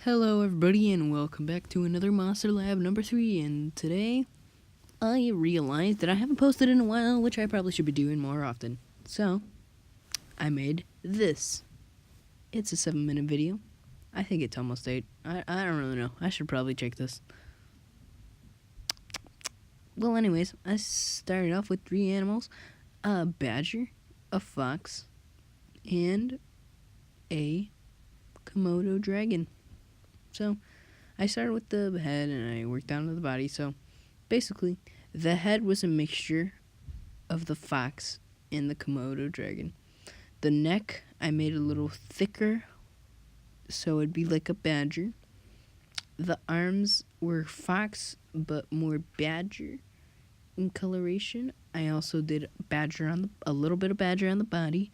Hello everybody and welcome back to another Monster Lab number 3, and today I realized that I haven't posted in a while, which I probably should be doing more often. So, I made this. It's a 7-minute video. I think it's almost 8. I don't really know. I should probably check this. Well, anyways, I started off with 3 animals. A badger, a fox, and a Komodo dragon. So, I started with the head and I worked down to the body. So, basically, the head was a mixture of the fox and the Komodo dragon. The neck, I made a little thicker, so it'd be like a badger. The arms were fox, but more badger in coloration. I also did a little bit of badger on the body.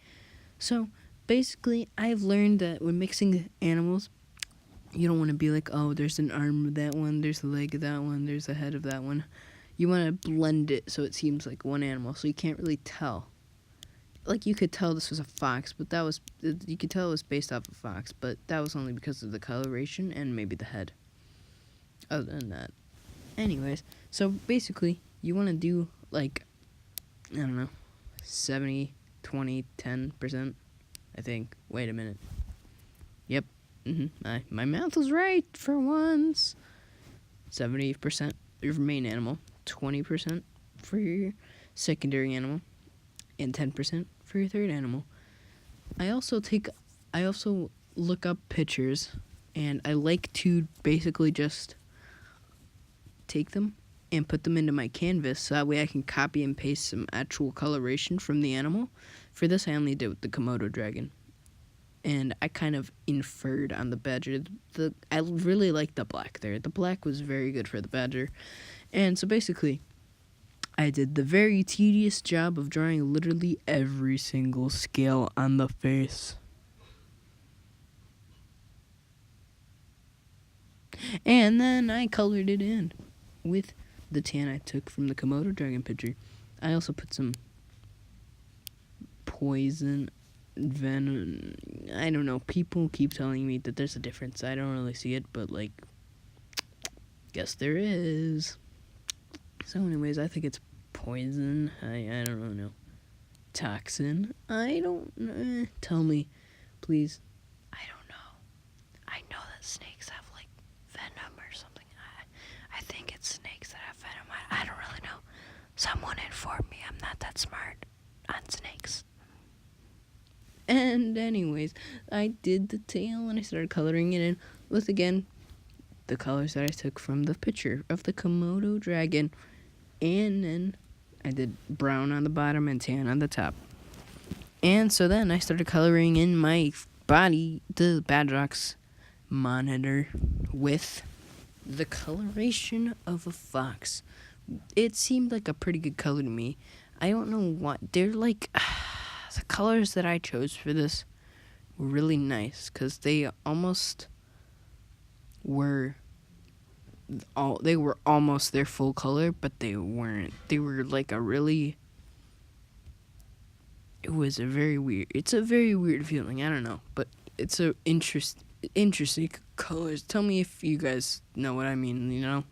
So, basically, I've learned that when mixing animals, you don't want to be like, oh, there's an arm of that one, there's the leg of that one, there's the head of that one. You want to blend it so it seems like one animal, so you can't really tell. Like, you could tell this was a fox, but you could tell it was based off a fox, but that was only because of the coloration and maybe the head. Other than that. Anyways, so basically, you want to do, like, I don't know, 70, 20, 10%, I think. Wait a minute. Yep. My math was right for once. 70% your main animal, 20% for your secondary animal, and 10% for your third animal. I also look up pictures, and I like to basically just take them and put them into my canvas so that way I can copy and paste some actual coloration from the animal. For this, I only did with the Komodo dragon. And I kind of inferred on the badger. I really liked the black there. The black was very good for the badger. And so basically, I did the very tedious job of drawing literally every single scale on the face. And then I colored it in with the tan I took from the Komodo dragon picture. I also put some poison, venom, I don't know. People keep telling me that there's a difference. I don't really see it, but, like, guess there is. So anyways, I think it's poison. I don't really know. Toxin. I don't know. Tell me, please. I don't know. I know that snakes have, like, venom or something. I think it's snakes that have venom. I don't really know. Someone inform me. I'm not that smart on snakes. And anyways, I did the tail and I started coloring it in with, again, the colors that I took from the picture of the Komodo dragon. And then I did brown on the bottom and tan on the top. And so then I started coloring in my body, the Badgox Moniter, with the coloration of a fox. It seemed like a pretty good color to me. I don't know what, they're like... The colors that I chose for this were really nice because they almost were almost their full color, but they weren't. They were like it's a very weird feeling. I don't know, but it's a interesting colors. Tell me if you guys know what I mean, you know?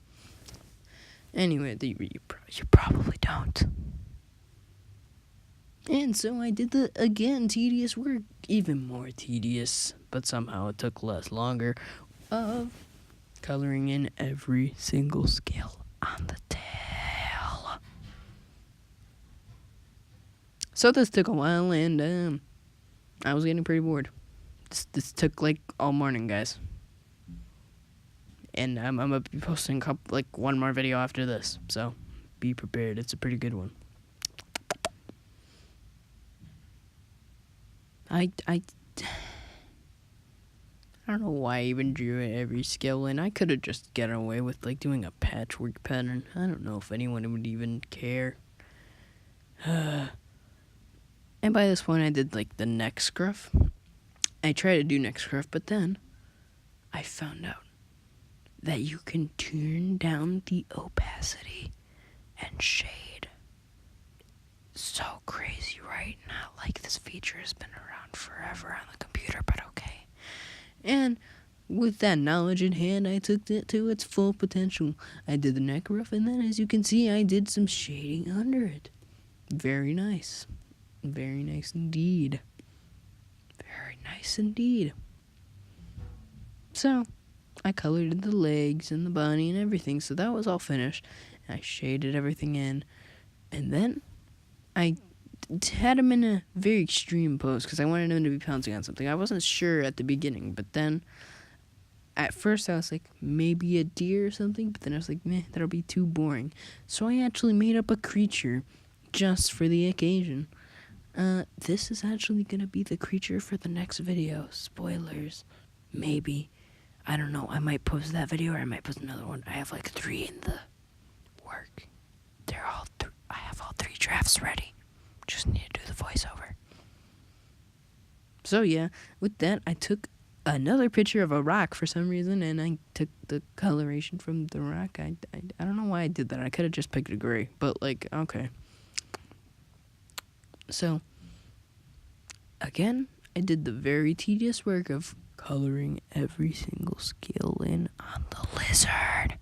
Anyway, you probably don't. And so I did the, again, tedious work, even more tedious, but somehow it took longer, of coloring in every single scale on the tail. So this took a while, and I was getting pretty bored. This took, like, all morning, guys. And I'm going to be posting one more video after this, so be prepared. It's a pretty good one. I don't know why I even drew every scale in. I could have just gotten away with, like, doing a patchwork pattern. I don't know if anyone would even care. And by this point, I did, like, the neck scruff. I tried to do neck scruff, but then I found out that you can turn down the opacity and shade. So crazy, right? Not like this feature has been around forever on the computer, but okay. And with that knowledge in hand, I took it to its full potential. I did the neck ruff, and then as you can see, I did some shading under it. Very nice. Very nice indeed. Very nice indeed. So, I colored the legs and the body and everything, so that was all finished. I shaded everything in, and then I had him in a very extreme pose because I wanted him to be pouncing on something. I wasn't sure at the beginning, but then at first I was like, maybe a deer or something, but then I was like, meh, that'll be too boring. So I actually made up a creature just for the occasion. This is actually gonna be the creature for the next video. Spoilers. Maybe. I don't know. I might post that video or I might post another one. I have like 3 in the work. They're all I have all 3 drafts ready. Just need to do the voiceover. So yeah, with that, I took another picture of a rock for some reason, and I took the coloration from the rock. I don't know why I did that. I could have just picked a gray, but like, okay. So, again, I did the very tedious work of coloring every single skill in on the lizard.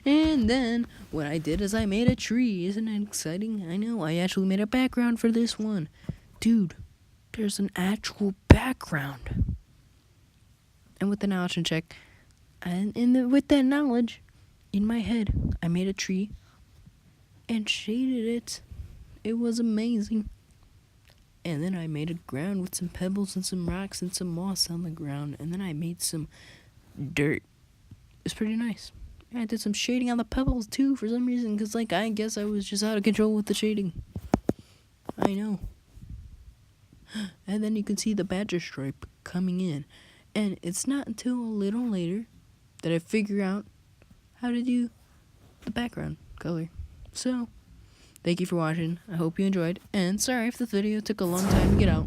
And then what I did is I made a tree. Isn't it exciting? I know. I actually made a background for this one. Dude, there's an actual background. And with the knowledge in check, with that knowledge in my head, I made a tree and shaded it. It was amazing. And then I made a ground with some pebbles and some rocks and some moss on the ground. And then I made some dirt. It's pretty nice. I did some shading on the pebbles too for some reason, because like I guess I was just out of control with the shading. I know. And then you can see the badger stripe coming in. And it's not until a little later that I figure out how to do the background color. So, thank you for watching. I hope you enjoyed. And sorry if this video took a long time to get out.